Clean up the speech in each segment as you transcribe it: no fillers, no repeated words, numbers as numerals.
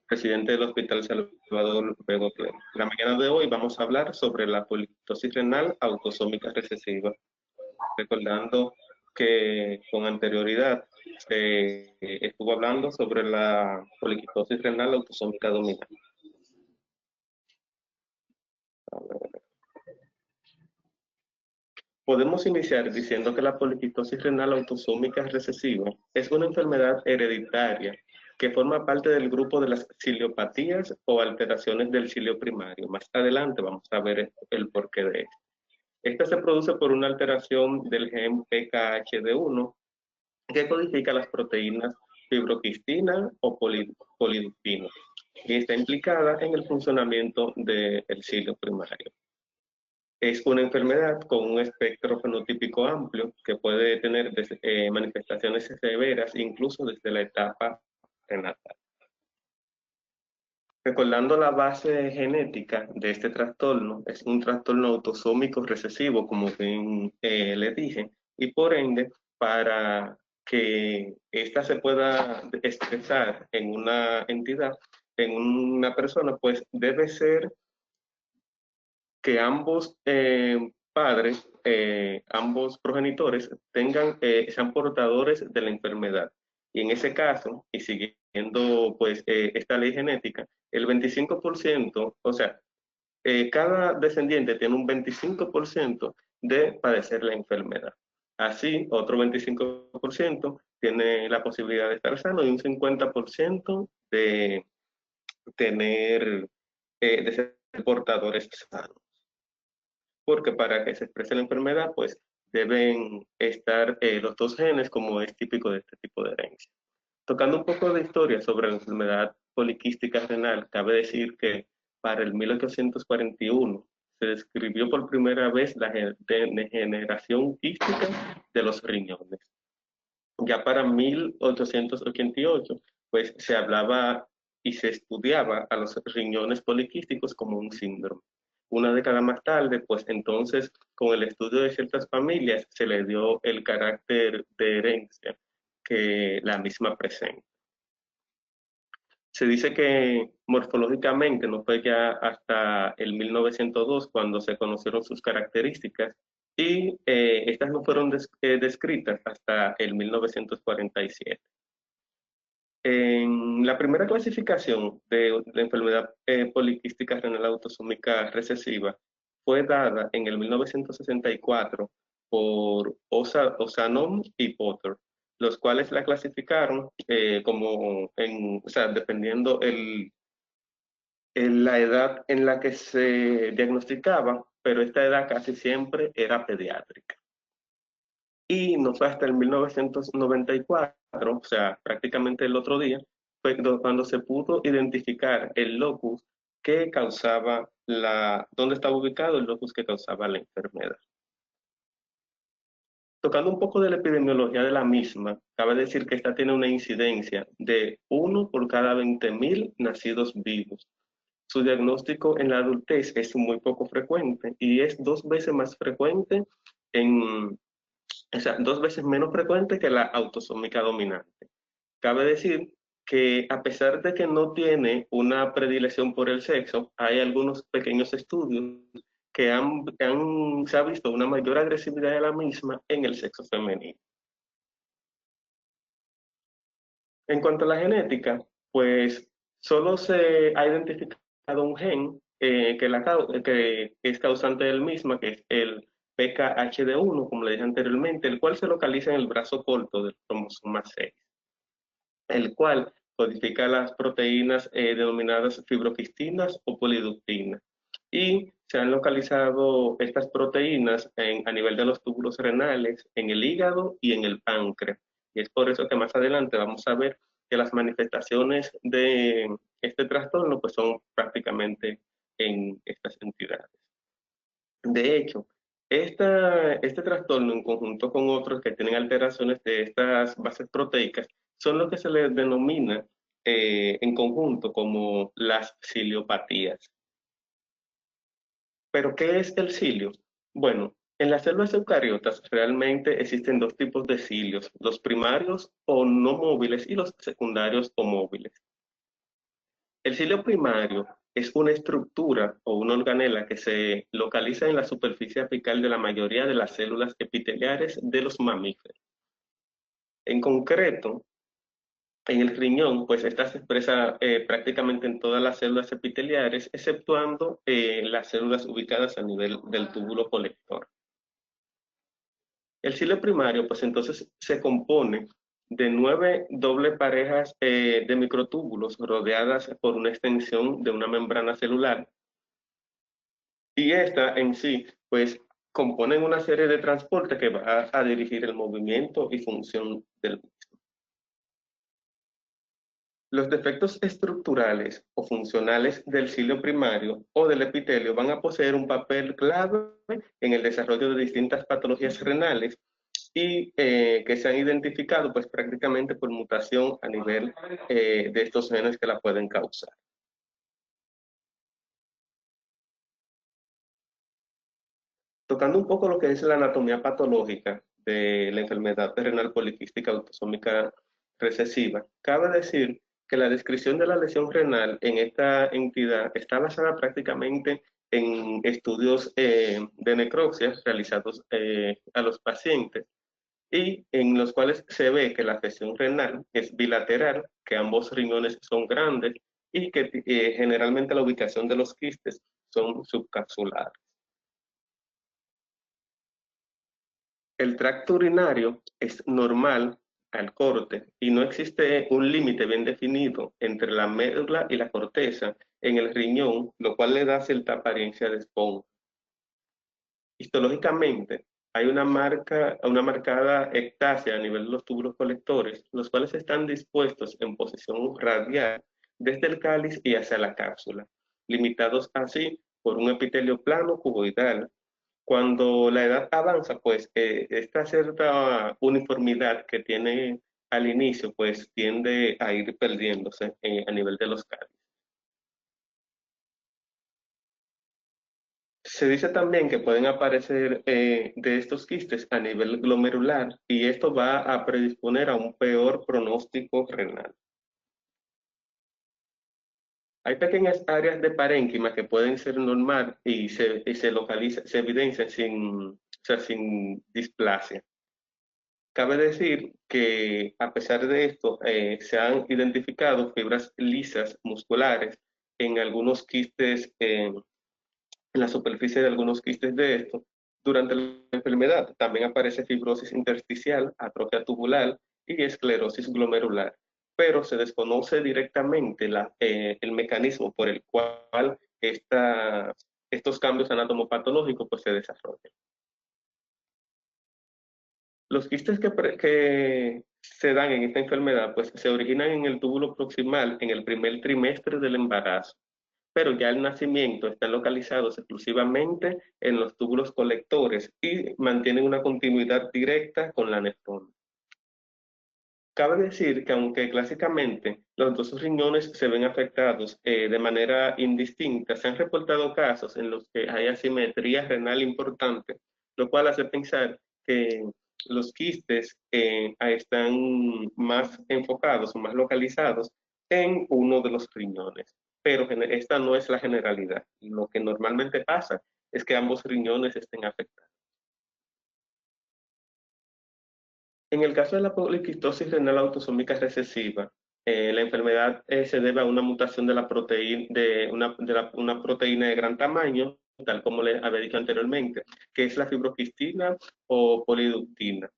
presidente del Hospital Salvador Luego Clem. La mañana de hoy vamos a hablar sobre la polikitosis renal autosómica recesiva, recordando que con anterioridad se estuvo hablando sobre la polikitosis renal autosómica dominante. Podemos iniciar diciendo que la polikitosis renal autosómica recesiva es una enfermedad hereditaria que forma parte del grupo de las ciliopatías o alteraciones del cilio primario. Más adelante vamos a ver el porqué de esto. Esta se produce por una alteración del gen PKHD1 que codifica las proteínas fibroquistina o polidiptina y está implicada en el funcionamiento del cilio primario. Es una enfermedad con un espectro fenotípico amplio que puede tener manifestaciones severas incluso desde la etapa prenatal. Recordando la base genética de este trastorno, es un trastorno autosómico recesivo, como bien les dije, y por ende, para que ésta se pueda expresar en una entidad, en una persona, pues debe ser que ambos padres, ambos progenitores, sean portadores de la enfermedad. Y en ese caso, y siguiendo pues esta ley genética, el 25%, o sea, cada descendiente tiene un 25% de padecer la enfermedad. Así, otro 25% tiene la posibilidad de estar sano y un 50% de tener, de ser portadores sanos. Porque para que se exprese la enfermedad, pues deben estar los dos genes, como es típico de este tipo de herencia. Tocando un poco de historia sobre la enfermedad poliquística renal, cabe decir que para el 1841 se describió por primera vez la degeneración quística de los riñones. Ya para 1888, pues se hablaba y se estudiaba a los riñones poliquísticos como un síndrome. Una década más tarde, pues entonces con el estudio de ciertas familias se le dio el carácter de herencia que la misma presenta. Se dice que morfológicamente no fue ya hasta el 1902 cuando se conocieron sus características y estas no fueron descritas hasta el 1947. En la primera clasificación de la enfermedad poliquística renal autosómica recesiva fue dada en el 1964 por Ozanam y Potter, los cuales la clasificaron o sea, dependiendo la edad en la que se diagnosticaba, pero esta edad casi siempre era pediátrica. Y no fue hasta el 1994, o sea, prácticamente el otro día, fue cuando se pudo identificar el locus que causaba dónde estaba ubicado el locus que causaba la enfermedad. Tocando un poco de la epidemiología de la misma, cabe decir que esta tiene una incidencia de 1 por cada 20.000 nacidos vivos. Su diagnóstico en la adultez es muy poco frecuente y es 2 veces más frecuente o sea, 2 veces menos frecuente que la autosómica dominante. Cabe decir que a pesar de que no tiene una predilección por el sexo, hay algunos pequeños estudios que se ha visto una mayor agresividad de la misma en el sexo femenino. En cuanto a la genética, pues solo se ha identificado un gen que es causante del misma, que es el PKHD1, como le dije anteriormente, el cual se localiza en el brazo corto del cromosoma 6, el cual codifica las proteínas denominadas fibroquistinas o polidiptina. Y se han localizado estas proteínas a nivel de los túbulos renales, en el hígado y en el páncreas. Y es por eso que más adelante vamos a ver que las manifestaciones de este trastorno pues son prácticamente en estas entidades. De hecho, este trastorno en conjunto con otros que tienen alteraciones de estas bases proteicas son lo que se les denomina en conjunto como las ciliopatías. ¿Pero qué es el cilio? Bueno, en las células eucariotas realmente existen 2 tipos de cilios, los primarios o no móviles y los secundarios o móviles. El cilio primario es una estructura o una organela que se localiza en la superficie apical de la mayoría de las células epiteliares de los mamíferos. En concreto, en el riñón, pues esta se expresa prácticamente en todas las células epiteliares, exceptuando las células ubicadas a nivel del túbulo colector. El cilio primario, pues entonces se compone de 9 dobles parejas de microtúbulos rodeadas por una extensión de una membrana celular. Y esta en sí, pues componen una serie de transporte que va a dirigir el movimiento y función del. Los defectos estructurales o funcionales del cilio primario o del epitelio van a poseer un papel clave en el desarrollo de distintas patologías renales y que se han identificado pues prácticamente por mutación a nivel de estos genes que la pueden causar. Tocando un poco lo que es la anatomía patológica de la enfermedad renal poliquística autosómica recesiva, cabe decir que la descripción de la lesión renal en esta entidad está basada prácticamente en estudios de necropsia realizados a los pacientes y en los cuales se ve que la afección renal es bilateral, que ambos riñones son grandes y que generalmente la ubicación de los quistes son subcapsulares. El tracto urinario es normal al corte y no existe un límite bien definido entre la médula y la corteza en el riñón, lo cual le da cierta apariencia de esponja. Histológicamente, hay una marcada ectasia a nivel de los túbulos colectores, los cuales están dispuestos en posición radial desde el cáliz y hacia la cápsula, limitados así por un epitelio plano cuboidal. Cuando la edad avanza, pues esta cierta uniformidad que tiene al inicio, pues tiende a ir perdiéndose a nivel de los cálices. Se dice también que pueden aparecer de estos quistes a nivel glomerular y esto va a predisponer a un peor pronóstico renal. Hay pequeñas áreas de parénquima que pueden ser normal se evidencian o sea, sin displasia. Cabe decir que a pesar de esto, se han identificado fibras lisas musculares en algunos quistes, en la superficie de algunos quistes de esto. Durante la enfermedad también aparece fibrosis intersticial, atrofia tubular y esclerosis glomerular, pero se desconoce directamente el mecanismo por el cual estos cambios anatomopatológicos pues, se desarrollan. Los quistes que se dan en esta enfermedad pues, se originan en el túbulo proximal en el primer trimestre del embarazo, pero ya el nacimiento están localizados exclusivamente en los túbulos colectores y mantienen una continuidad directa con la nefrona. Cabe decir que aunque clásicamente los dos riñones se ven afectados de manera indistinta, se han reportado casos en los que hay asimetría renal importante, lo cual hace pensar que los quistes están más enfocados o más localizados en uno de los riñones. Pero esta no es la generalidad. Lo que normalmente pasa es que ambos riñones estén afectados. En el caso de la poliquistosis renal autosómica recesiva, la enfermedad se debe a una mutación de la proteína una proteína de gran tamaño, tal como les había dicho anteriormente, que es la fibroquistina o poliductina,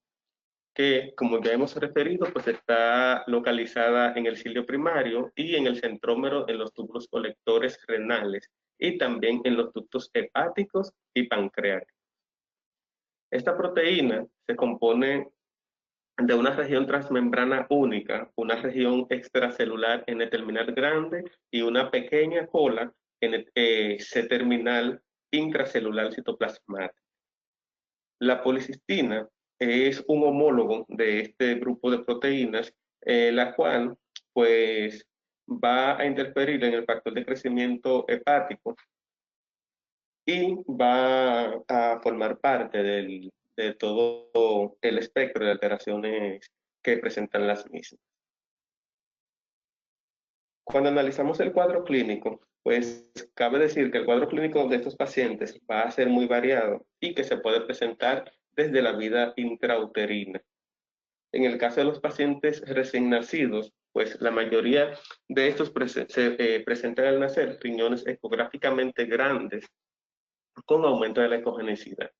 que como ya hemos referido, pues está localizada en el cilio primario y en el centrómero en los túbulos colectores renales y también en los ductos hepáticos y pancreáticos. Esta proteína se compone de una región transmembrana única, una región extracelular N-terminal grande y una pequeña cola C-terminal intracelular citoplasmática. La policistina es un homólogo de este grupo de proteínas, la cual pues va a interferir en el factor de crecimiento hepático y va a formar parte de todo el espectro de alteraciones que presentan las mismas. Cuando analizamos el cuadro clínico, pues cabe decir que el cuadro clínico de estos pacientes va a ser muy variado y que se puede presentar desde la vida intrauterina. En el caso de los pacientes recién nacidos, pues la mayoría de estos se presentan al nacer riñones ecográficamente grandes con aumento de la ecogenicidad.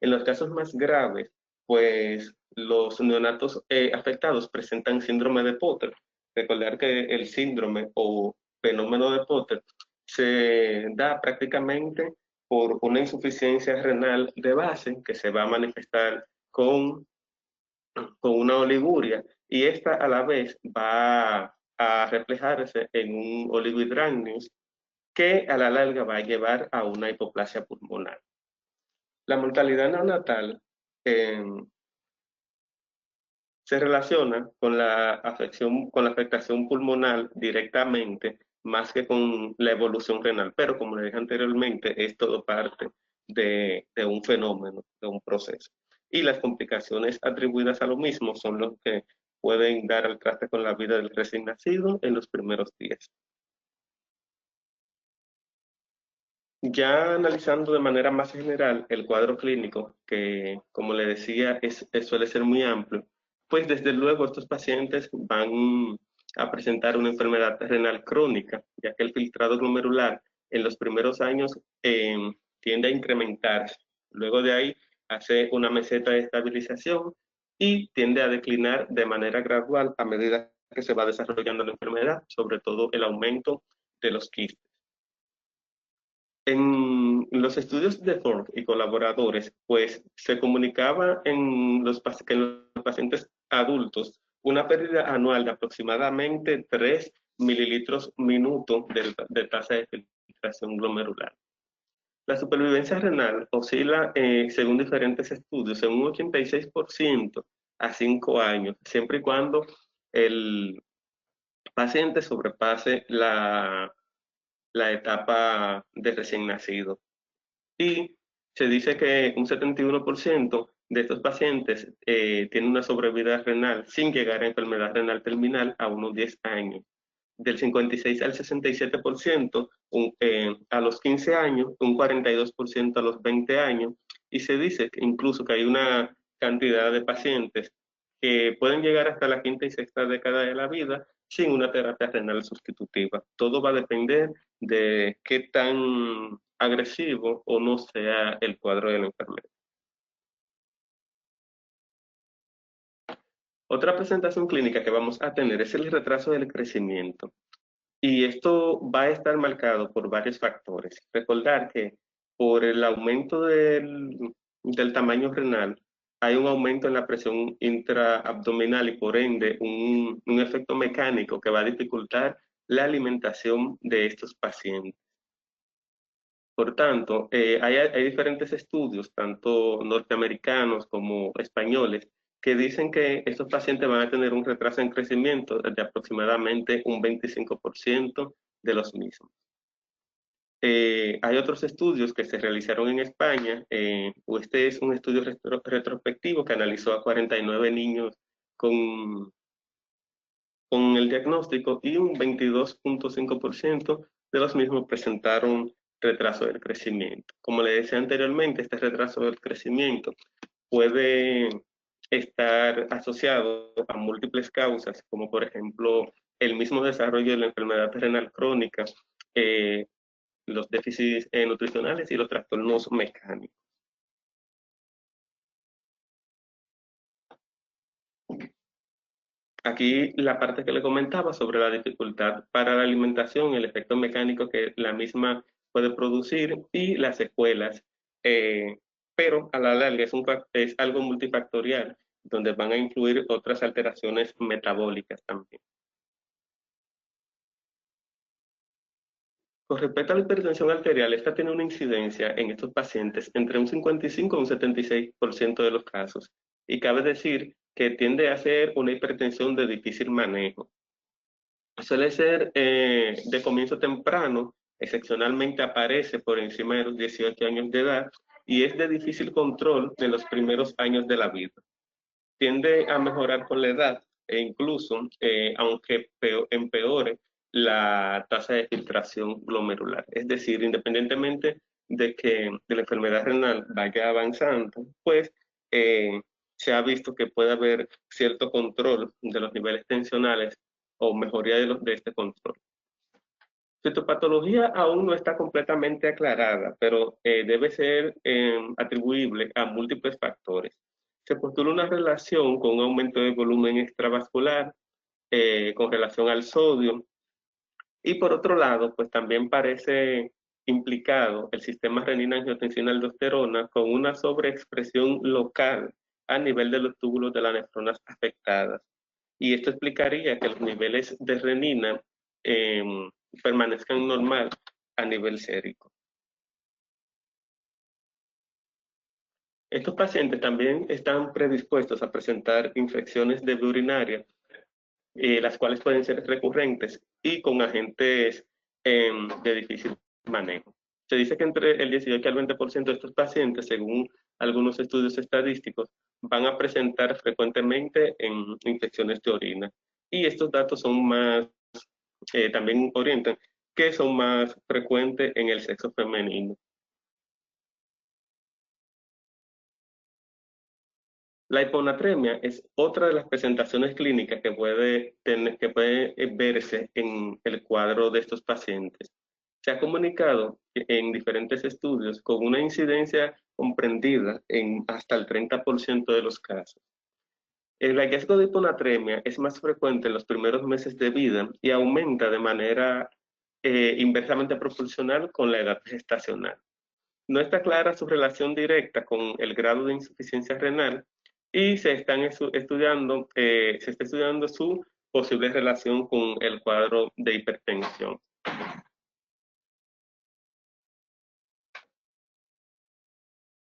En los casos más graves, pues los neonatos afectados presentan síndrome de Potter. Recordar que el síndrome o fenómeno de Potter se da prácticamente por una insuficiencia renal de base que se va a manifestar con una oliguria y esta a la vez va a reflejarse en un oligohidramnios que a la larga va a llevar a una hipoplasia pulmonar. La mortalidad neonatal eh, se relaciona con la afectación pulmonar directamente, más que con la evolución renal, pero como le dije anteriormente, es todo parte de un fenómeno, de un proceso. Y las complicaciones atribuidas a lo mismo son los que pueden dar al traste con la vida del recién nacido en los primeros días. Ya analizando de manera más general el cuadro clínico, que como le decía suele ser muy amplio, pues desde luego estos pacientes van a presentar una enfermedad renal crónica, ya que el filtrado glomerular en los primeros años tiende a incrementarse. Luego de ahí hace una meseta de estabilización y tiende a declinar de manera gradual a medida que se va desarrollando la enfermedad, sobre todo el aumento de los quistes. En los estudios de Thorne y colaboradores, pues se comunicaba que en los pacientes adultos una pérdida anual de aproximadamente 3 mililitros minuto de tasa de filtración glomerular. La supervivencia renal oscila, según diferentes estudios, en un 86% a 5 años, siempre y cuando el paciente sobrepase la etapa de recién nacido. Y se dice que un 71% de estos pacientes tienen una sobrevida renal sin llegar a enfermedad renal terminal a unos 10 años. Del 56 al 67% a los 15 años, un 42% a los 20 años, y se dice que incluso que hay una cantidad de pacientes que pueden llegar hasta la quinta y sexta década de la vida sin una terapia renal sustitutiva. Todo va a depender de qué tan agresivo o no sea el cuadro de la enfermedad. Otra presentación clínica que vamos a tener es el retraso del crecimiento. Y esto va a estar marcado por varios factores. Recordar que por el aumento del tamaño renal, hay un aumento en la presión intraabdominal y por ende un efecto mecánico que va a dificultar la alimentación de estos pacientes. Por tanto, hay diferentes estudios, tanto norteamericanos como españoles, que dicen que estos pacientes van a tener un retraso en crecimiento de aproximadamente un 25% de los mismos. Hay otros estudios que se realizaron en España. Este es un estudio retrospectivo que analizó a 49 niños con, con el diagnóstico y un 22.5% de los mismos presentaron retraso del crecimiento. Como le decía anteriormente, este retraso del crecimiento puede estar asociado a múltiples causas, como por ejemplo el mismo desarrollo de la enfermedad renal crónica, eh, los déficits nutricionales y los trastornos mecánicos. Aquí la parte que le comentaba sobre la dificultad para la alimentación, el efecto mecánico que la misma puede producir y las secuelas, eh, pero a la larga es algo multifactorial, donde van a influir otras alteraciones metabólicas también. Con respecto a la hipertensión arterial, esta tiene una incidencia en estos pacientes entre un 55 y un 76% de los casos, y cabe decir que tiende a ser una hipertensión de difícil manejo. Suele ser de comienzo temprano, excepcionalmente aparece por encima de los 18 años de edad y es de difícil control en los primeros años de la vida. Tiende a mejorar con la edad e incluso, aunque empeore la tasa de filtración glomerular. Es decir, independientemente de la enfermedad renal vaya avanzando, pues eh, se ha visto que puede haber cierto control de los niveles tensionales o mejoría de este control. Su patología aún no está completamente aclarada, pero debe ser atribuible a múltiples factores. Se postula una relación con un aumento de volumen extravascular, con relación al sodio, y por otro lado, pues también parece implicado el sistema renina-angiotensina-aldosterona con una sobreexpresión local a nivel de los túbulos de las nefronas afectadas. Y esto explicaría que los niveles de renina eh, permanezcan normal a nivel sérico. Estos pacientes también están predispuestos a presentar infecciones de vía urinaria, las cuales pueden ser recurrentes y con agentes de difícil manejo. Se dice que entre el 18 al 20% de estos pacientes, según algunos estudios estadísticos, van a presentar frecuentemente en infecciones de orina. Y estos datos son más, también orientan que son más frecuentes en el sexo femenino. La hiponatremia es otra de las presentaciones clínicas que puede verse en el cuadro de estos pacientes. Se ha comunicado en diferentes estudios con una incidencia comprendida en hasta el 30% de los casos. El hallazgo de hiponatremia es más frecuente en los primeros meses de vida y aumenta de manera inversamente proporcional con la edad gestacional. No está clara su relación directa con el grado de insuficiencia renal y se está estudiando su posible relación con el cuadro de hipertensión.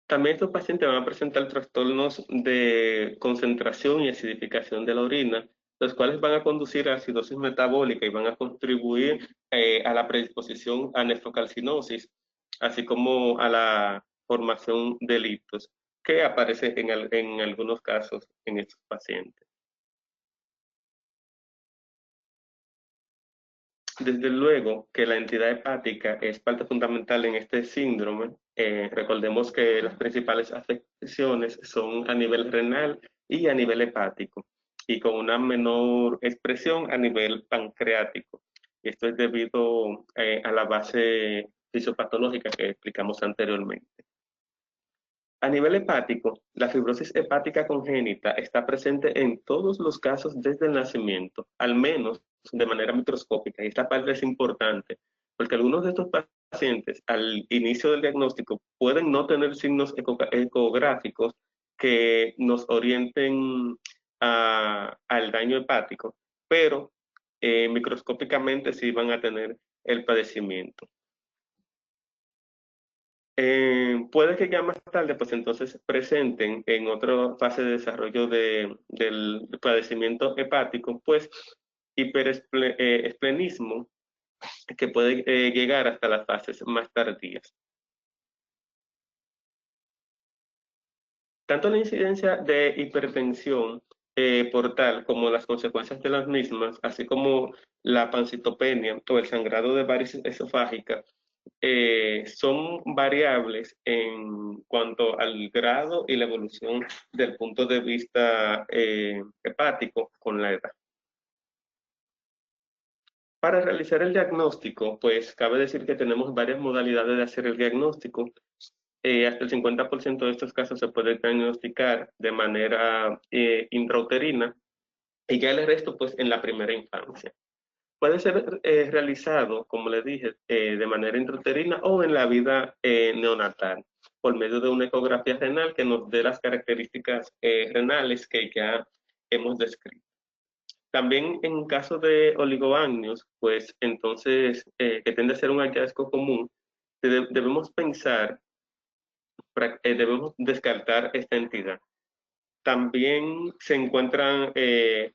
También estos pacientes van a presentar trastornos de concentración y acidificación de la orina, los cuales van a conducir a acidosis metabólica y van a contribuir a la predisposición a nefrocalcinosis, así como a la formación de litos, que aparece en algunos casos en estos pacientes. Desde luego que la entidad hepática es parte fundamental en este síndrome. Recordemos que las principales afecciones son a nivel renal y a nivel hepático, y con una menor expresión a nivel pancreático. Esto es debido a la base fisiopatológica que explicamos anteriormente. A nivel hepático, la fibrosis hepática congénita está presente en todos los casos desde el nacimiento, al menos de manera microscópica. Y esta parte es importante, porque algunos de estos pacientes al inicio del diagnóstico pueden no tener signos ecográficos que nos orienten al daño hepático, pero microscópicamente sí van a tener el padecimiento. Puede que ya más tarde, pues entonces presenten en otra fase de desarrollo del padecimiento hepático, pues hiperesplenismo, que puede llegar hasta las fases más tardías. Tanto la incidencia de hipertensión portal como las consecuencias de las mismas, así como la pancitopenia o el sangrado de varices esofágicas, son variables en cuanto al grado y la evolución del punto de vista hepático con la edad. Para realizar el diagnóstico, pues cabe decir que tenemos varias modalidades de hacer el diagnóstico. Hasta el 50% de estos casos se puede diagnosticar de manera intrauterina y ya el resto pues en la primera infancia. Puede ser realizado, como le dije, de manera intrauterina o en la vida neonatal, por medio de una ecografía renal que nos dé las características renales que ya hemos descrito. También en caso de oligoamnios, pues entonces, que tiende a ser un hallazgo común, debemos pensar, debemos descartar esta entidad. También se encuentran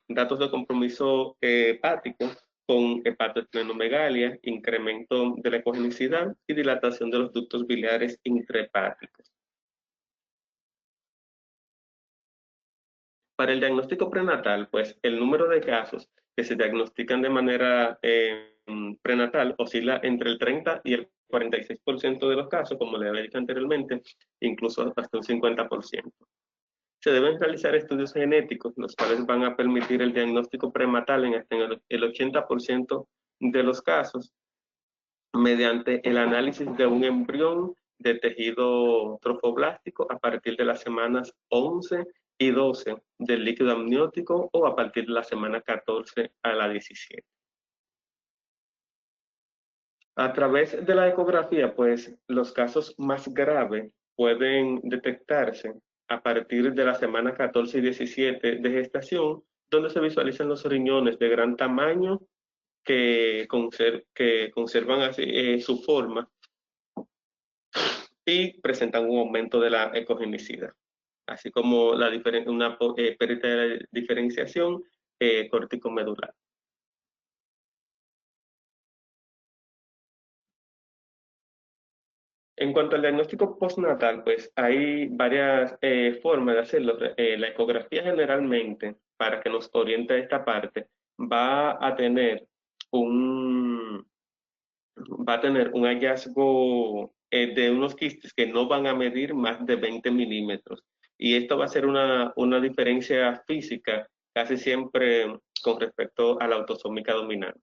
datos de compromiso hepático con hepatoesplenomegalia, incremento de la ecogenicidad y dilatación de los ductos biliares intrahepáticos. Para el diagnóstico prenatal, pues el número de casos que se diagnostican de manera prenatal oscila entre el 30 y el 46% de los casos, como le había dicho anteriormente, incluso hasta un 50%. Se deben realizar estudios genéticos, los cuales van a permitir el diagnóstico prenatal en hasta el 80% de los casos, mediante el análisis de un embrión de tejido trofoblástico a partir de las semanas 11 y 12 del líquido amniótico o a partir de la semana 14 a la 17. A través de la ecografía, pues los casos más graves pueden detectarse a partir de la semana 14 y 17 de gestación, donde se visualizan los riñones de gran tamaño que conservan así, su forma y presentan un aumento de la ecogenicidad, así como una pérdida de diferenciación corticomedular. En cuanto al diagnóstico postnatal, pues hay varias formas de hacerlo. La ecografía generalmente, para que nos oriente a esta parte, va a tener un, va a tener un hallazgo de unos quistes que no van a medir más de 20 milímetros. Y esto va a ser una diferencia física casi siempre con respecto a la autosómica dominante.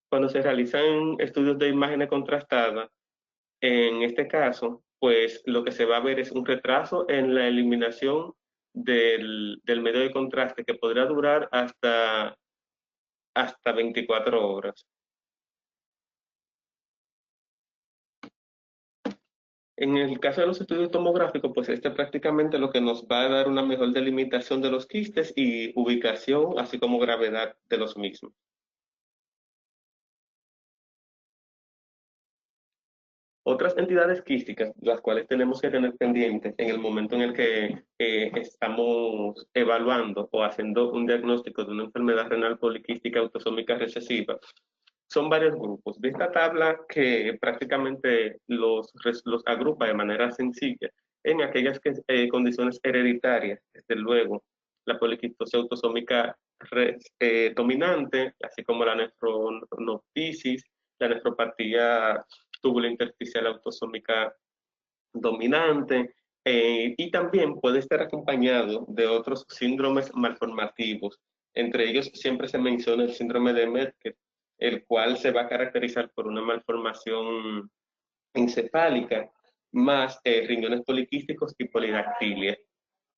Cuando se realizan estudios de imágenes contrastadas, en este caso, pues lo que se va a ver es un retraso en la eliminación del medio de contraste que podría durar hasta 24 horas. En el caso de los estudios tomográficos, pues este prácticamente lo que nos va a dar una mejor delimitación de los quistes y ubicación, así como gravedad de los mismos. Otras entidades quísticas, las cuales tenemos que tener pendientes en el momento en el que estamos evaluando o haciendo un diagnóstico de una enfermedad renal poliquística autosómica recesiva, son varios grupos. De esta tabla que prácticamente los agrupa de manera sencilla en aquellas condiciones hereditarias, desde luego, la poliquistosis autosómica dominante, así como la nefronoptisis, la nefropatía tubulointersticial autosómica dominante, y también puede estar acompañado de otros síndromes malformativos. Entre ellos siempre se menciona el síndrome de Merkel, el cual se va a caracterizar por una malformación encefálica, más riñones poliquísticos y polidactilia.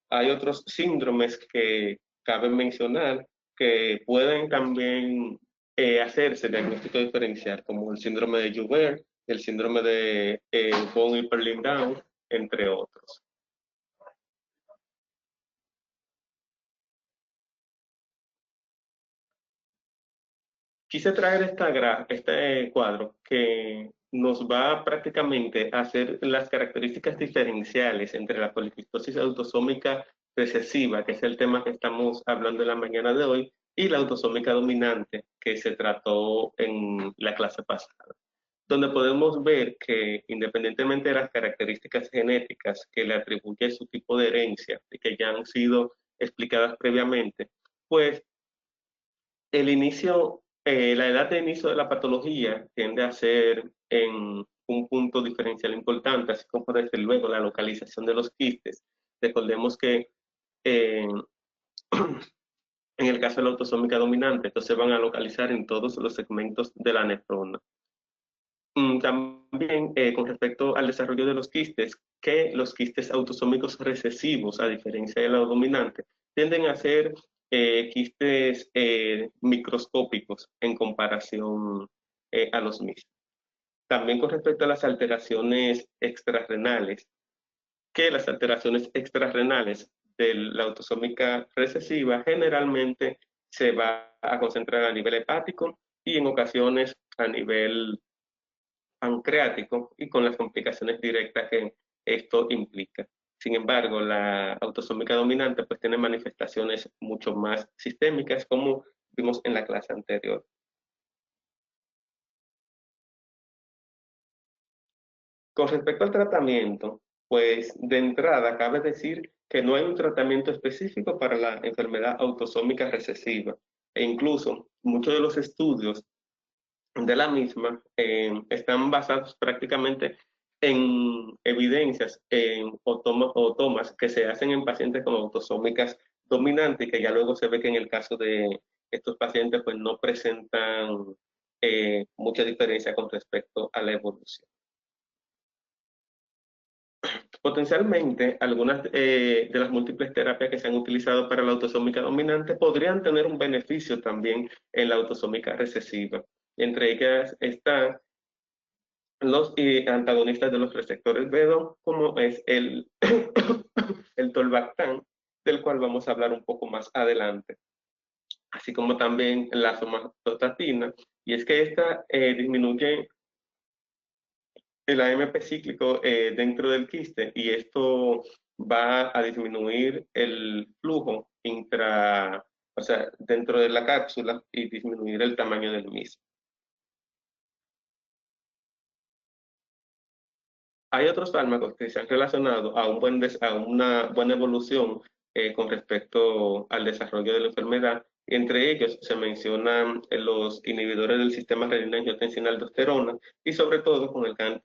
Hay otros síndromes que cabe mencionar que pueden también hacerse diagnóstico diferencial, como el síndrome de Joubert, el síndrome de von Hippel-Lindau, entre otros. Quise traer este cuadro que nos va prácticamente a hacer las características diferenciales entre la poliquistosis autosómica recesiva, que es el tema que estamos hablando en la mañana de hoy, y la autosómica dominante, que se trató en la clase pasada, donde podemos ver que independientemente de las características genéticas que le atribuye su tipo de herencia y que ya han sido explicadas previamente, pues la edad de inicio de la patología tiende a ser en un punto diferencial importante, así como desde luego la localización de los quistes. Recordemos que eh, en el caso de la autosómica dominante, estos se van a localizar en todos los segmentos de la nefrona. También con respecto al desarrollo de los quistes, que los quistes autosómicos recesivos, a diferencia de la dominante, tienden a ser quistes microscópicos en comparación a los mismos. También con respecto a las alteraciones extrarrenales, que las alteraciones extrarrenales de la autosómica recesiva generalmente se va a concentrar a nivel hepático y en ocasiones a nivel pancreático y con las complicaciones directas que esto implica. Sin embargo, la autosómica dominante pues tiene manifestaciones mucho más sistémicas, como vimos en la clase anterior. Con respecto al tratamiento, pues de entrada cabe decir que no hay un tratamiento específico para la enfermedad autosómica recesiva, e incluso muchos de los estudios de la misma están basados prácticamente en evidencias o tomas que se hacen en pacientes con autosómicas dominantes, que ya luego se ve que en el caso de estos pacientes pues no presentan mucha diferencia con respecto a la evolución. Potencialmente, algunas de las múltiples terapias que se han utilizado para la autosómica dominante podrían tener un beneficio también en la autosómica recesiva. Entre ellas están los antagonistas de los receptores B2, como es el tolvaptan, del cual vamos a hablar un poco más adelante, así como también la somatostatina, y es que esta disminuye el AMP cíclico dentro del quiste y esto va a disminuir el flujo o sea, dentro de la cápsula y disminuir el tamaño del mismo. Hay otros fármacos que se han relacionado a, a una buena evolución con respecto al desarrollo de la enfermedad. Entre ellos se mencionan los inhibidores del sistema renina-angiotensina-aldosterona y sobre todo con el que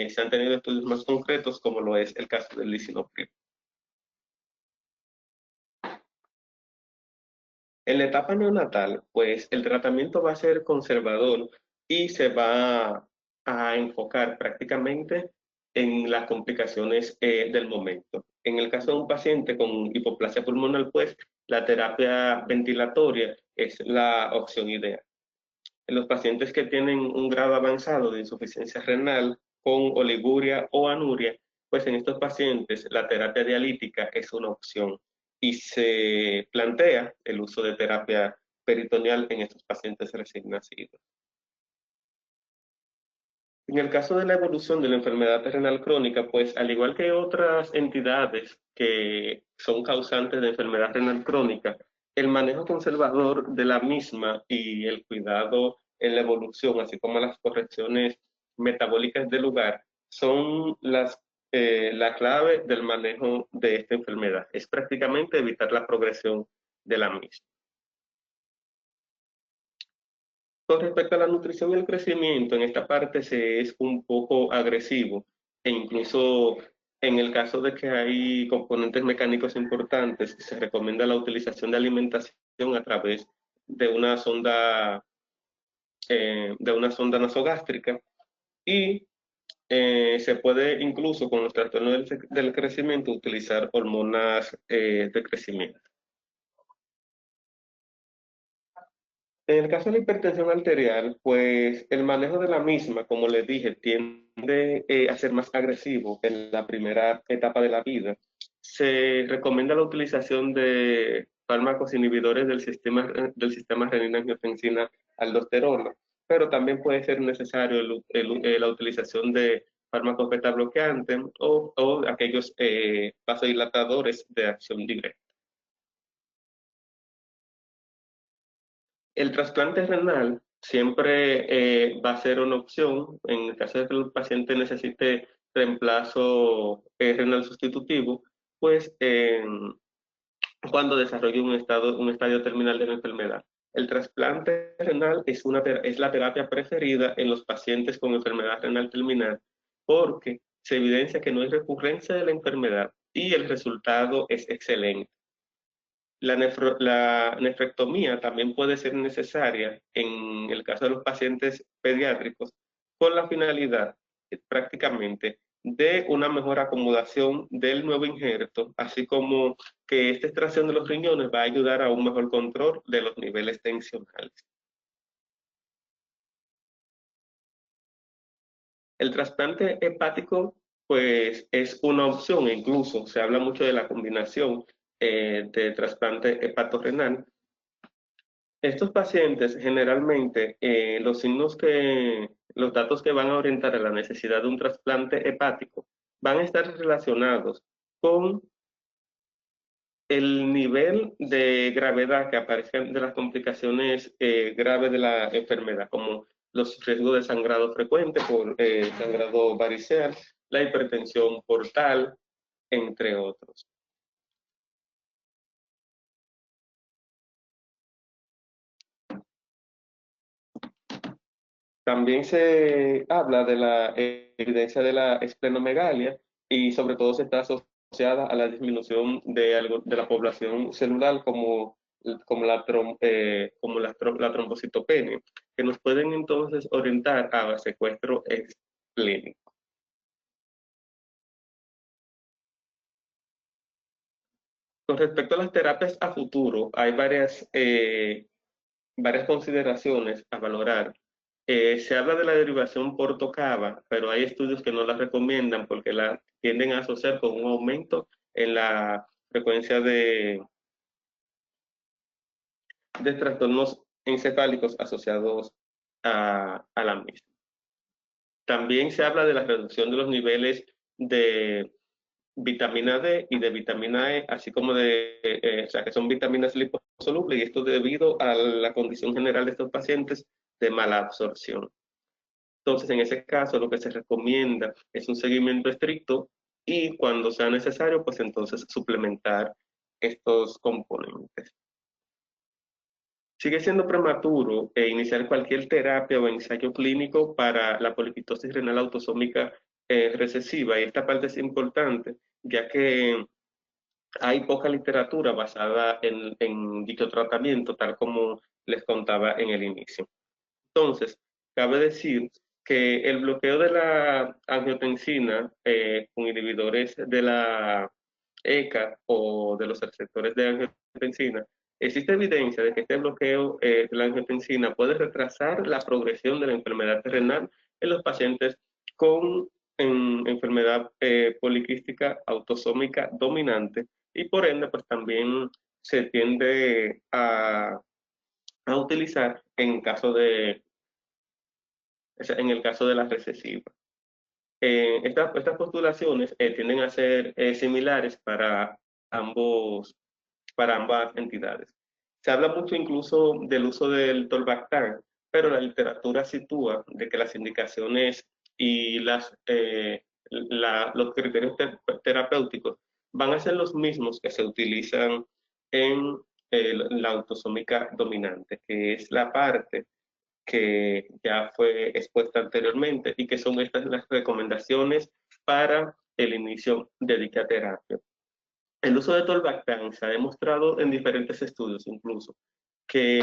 se han tenido estudios más concretos como lo es el caso del lisinopril. En la etapa neonatal, pues el tratamiento va a ser conservador y se va a enfocar prácticamente en las complicaciones del momento. En el caso de un paciente con hipoplasia pulmonar, pues la terapia ventilatoria es la opción ideal. En los pacientes que tienen un grado avanzado de insuficiencia renal con oliguria o anuria, pues en estos pacientes la terapia dialítica es una opción y se plantea el uso de terapia peritoneal en estos pacientes recién nacidos. En el caso de la evolución de la enfermedad renal crónica, pues al igual que otras entidades que son causantes de enfermedad renal crónica, el manejo conservador de la misma y el cuidado en la evolución, así como las correcciones metabólicas del lugar, son la clave del manejo de esta enfermedad. Es prácticamente evitar la progresión de la misma. Con respecto a la nutrición y el crecimiento, en esta parte se es un poco agresivo e incluso en el caso de que hay componentes mecánicos importantes, se recomienda la utilización de alimentación a través de una sonda nasogástrica y se puede incluso con los trastornos del crecimiento utilizar hormonas de crecimiento. En el caso de la hipertensión arterial, pues el manejo de la misma, como les dije, tiende a ser más agresivo en la primera etapa de la vida. Se recomienda la utilización de fármacos inhibidores del sistema renina-angiotensina aldosterona, pero también puede ser necesario la utilización de fármacos beta bloqueantes o aquellos vasodilatadores de acción directa. El trasplante renal siempre va a ser una opción en el caso de que el paciente necesite reemplazo renal sustitutivo, pues cuando desarrolle un estadio terminal de la enfermedad. El trasplante renal es la terapia preferida en los pacientes con enfermedad renal terminal porque se evidencia que no hay recurrencia de la enfermedad y el resultado es excelente. La nefrectomía también puede ser necesaria en el caso de los pacientes pediátricos con la finalidad prácticamente de una mejor acomodación del nuevo injerto, así como que esta extracción de los riñones va a ayudar a un mejor control de los niveles tensionales. El trasplante hepático, pues, es una opción, e incluso se habla mucho de la combinación de trasplante hepatorrenal. Estos pacientes generalmente los datos que van a orientar a la necesidad de un trasplante hepático van a estar relacionados con el nivel de gravedad que aparecen de las complicaciones graves de la enfermedad, como los riesgos de sangrado frecuente por sangrado variceal, la hipertensión portal, entre otros. También se habla de la evidencia de la esplenomegalia y sobre todo se está asociada a la disminución de, de la población celular como la trombocitopenia, que nos pueden entonces orientar a secuestro esplénico. Con respecto a las terapias a futuro, hay varias consideraciones a valorar. Se habla de la derivación por tocaba, pero hay estudios que no la recomiendan porque la tienden a asociar con un aumento en la frecuencia de trastornos encefálicos asociados a la misma. También se habla de la reducción de los niveles de vitamina D y de vitamina E, así como o sea, que son vitaminas liposolubles, y esto debido a la condición general de estos pacientes de mala absorción. Entonces, en ese caso, lo que se recomienda es un seguimiento estricto y cuando sea necesario, pues entonces suplementar estos componentes. Sigue siendo prematuro iniciar cualquier terapia o ensayo clínico para la poliquitosis renal autosómica recesiva, y esta parte es importante, ya que hay poca literatura basada en dicho tratamiento, tal como les contaba en el inicio. Entonces, cabe decir que el bloqueo de la angiotensina con inhibidores de la ECA o de los receptores de angiotensina, existe evidencia de que este bloqueo de la angiotensina puede retrasar la progresión de la enfermedad renal en los pacientes con enfermedad poliquística autosómica dominante, y por ende pues también se tiende a utilizar en el caso de la recesiva. Estas postulaciones tienden a ser similares ambos, para ambas entidades. Se habla mucho incluso del uso del tolbactán, pero la literatura sitúa de que las indicaciones y los criterios terapéuticos van a ser los mismos que se utilizan en la autosómica dominante, que es la parte que ya fue expuesta anteriormente y que son estas las recomendaciones para el inicio de dicha terapia. El uso de tolbactán se ha demostrado en diferentes estudios incluso que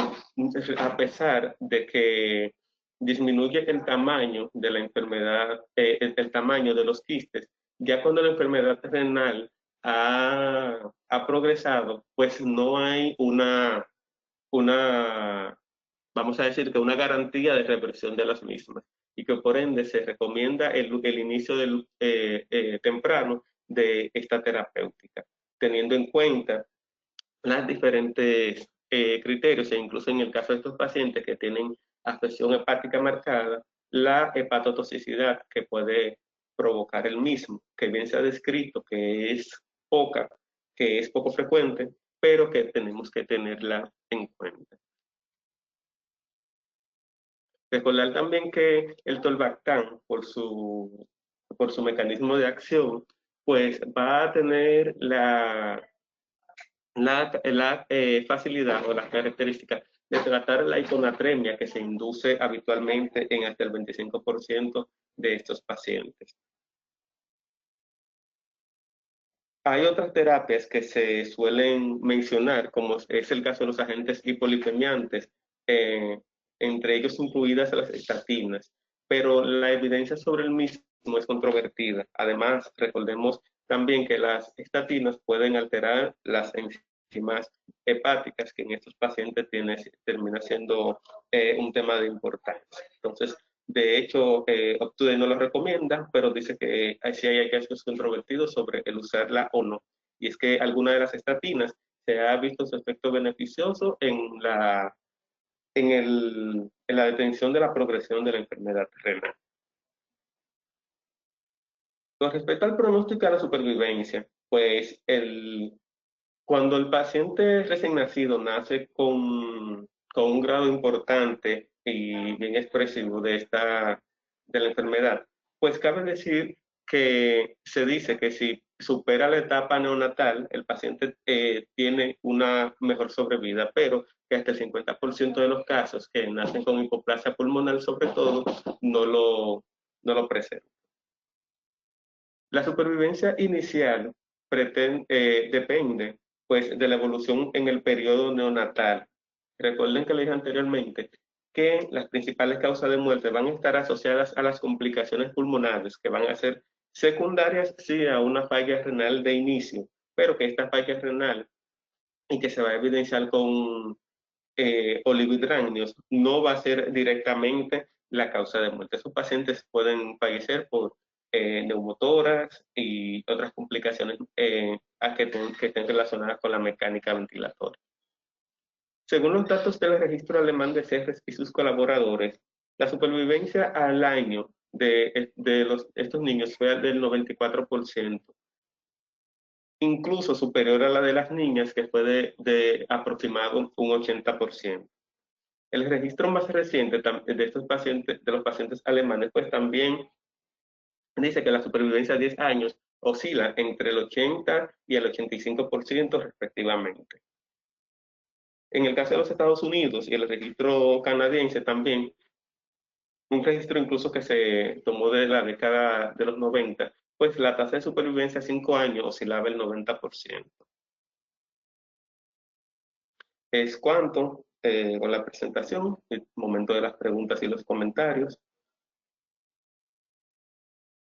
a pesar de que disminuye el tamaño de la enfermedad, el tamaño de los quistes, ya cuando la enfermedad renal ha progresado, pues no hay una vamos a decir que una garantía de reversión de las mismas, y que por ende se recomienda el inicio temprano de esta terapéutica, teniendo en cuenta las diferentes criterios, e incluso en el caso de estos pacientes que tienen afección hepática marcada, la hepatotoxicidad que puede provocar el mismo, que bien se ha descrito que es poca, que es poco frecuente, pero que tenemos que tenerla en cuenta. Recordar también que el tolbactán, por su mecanismo de acción, pues va a tener la facilidad o las características de tratar la hiponatremia que se induce habitualmente en hasta el 25% de estos pacientes. Hay otras terapias que se suelen mencionar, como es el caso de los agentes hipolipemiantes, eh, entre ellos incluidas las estatinas, pero la evidencia sobre el mismo es controvertida. Además, recordemos también que las estatinas pueden alterar las enzimas hepáticas, que en estos pacientes termina siendo un tema de importancia. Entonces, de hecho, Optude no lo recomienda, pero dice que sí hay hallazgos controvertidos sobre el usarla o no. Y es que alguna de las estatinas se ha visto su efecto beneficioso en la detención de la progresión de la enfermedad renal. Con respecto al pronóstico y a la supervivencia, pues cuando el paciente recién nacido nace con un grado importante y bien expresivo de la enfermedad, pues cabe decir que se dice que si supera la etapa neonatal, el paciente tiene una mejor sobrevida, pero que hasta el 50% de los casos que nacen con hipoplasia pulmonar, sobre todo, no lo presentan. La supervivencia inicial depende pues, de la evolución en el periodo neonatal. Recuerden que le dije anteriormente que las principales causas de muerte van a estar asociadas a las complicaciones pulmonares, que van a ser secundarias, sí, a una falla renal de inicio, pero que esta falla renal y que se va a evidenciar con oligohidráneos no va a ser directamente la causa de muerte. Esos pacientes pueden fallecer por neumotórax y otras complicaciones que estén relacionadas con la mecánica ventilatoria. Según los datos del registro alemán de CERRES y sus colaboradores, la supervivencia al año de estos niños fue del 94%, incluso superior a la de las niñas, que fue de aproximado un 80%. El registro más reciente de estos pacientes, de los pacientes alemanes, pues también dice que la supervivencia a 10 años oscila entre el 80 y el 85% respectivamente. En el caso de los Estados Unidos y el registro canadiense también, un registro incluso que se tomó de la década de los 90, pues la tasa de supervivencia a 5 años oscilaba el 90%. Es cuanto con la presentación, el momento de las preguntas y los comentarios.